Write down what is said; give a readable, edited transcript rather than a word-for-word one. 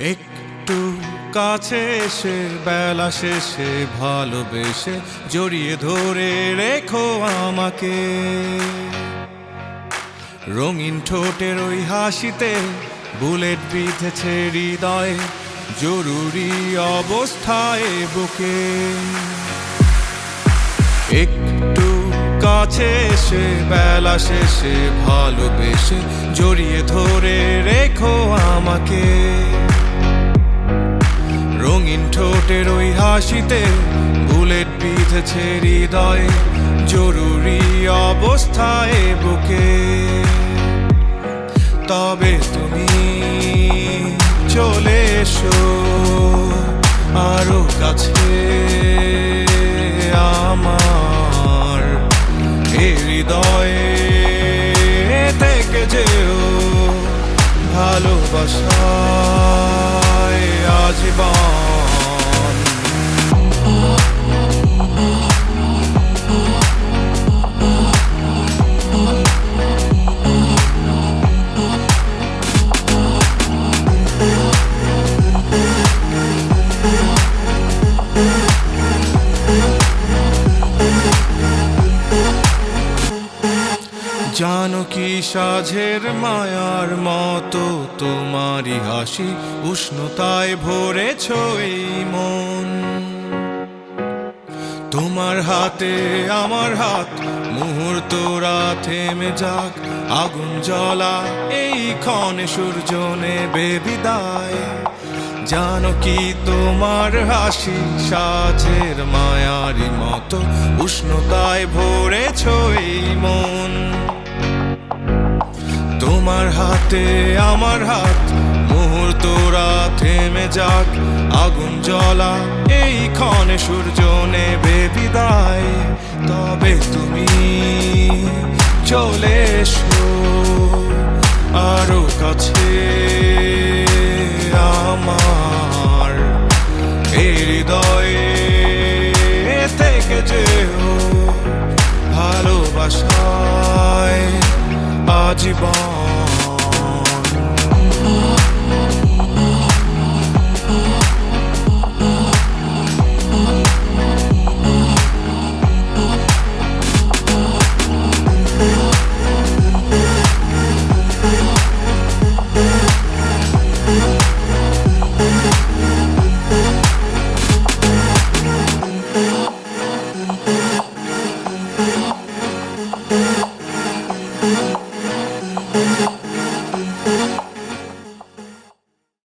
একটু কাছে এসে বেলা শেষে ভালোবেসে জড়িয়ে ধরে রেখো আমাকে। রঙিন ঠোঁটের ওই হাসিতে বুলেট বিঁধেছে হৃদয়ে, জরুরি অবস্থায় বুকে। একটু কাছে এসে বেলা শেষে ভালোবেসে জড়িয়ে ধরে রেখো আমাকে। রঙিন ঠোঁটের ওই হাসিতে বুলেট বিঁধেছে হৃদয়ে, জরুরি অবস্থায় বুকে। তবে তুমি চলে এসো আরো কাছে, আমার এই হৃদয়ে থেকে যেও ভালোবাসায় আজীবন। জানো কি সাঝের মায়ার মতো তোমারই হাসি উষ্ণতায় ভরেছ এই মন। তোমার হাতে আমার হাত, মুহূর্তরা থেমে যাক, আগুন জ্বলা এই ক্ষণে সূর্য নেবে বিদায়। জানো কি তোমার হাসি সাঝের মায়ারই মতো উষ্ণতায় ভরেছ এই মন। তোমার হাতে আমার হাত, মুহূর্তরা থেমে যাক, আগুন জ্বলা এই ক্ষণে সূর্য নেবে বিদায়। তবে তুমি চলে এসো আরো কাছে, আমার এই হৃদয়ে থেকে যেও ভালোবাসায় আজীবন।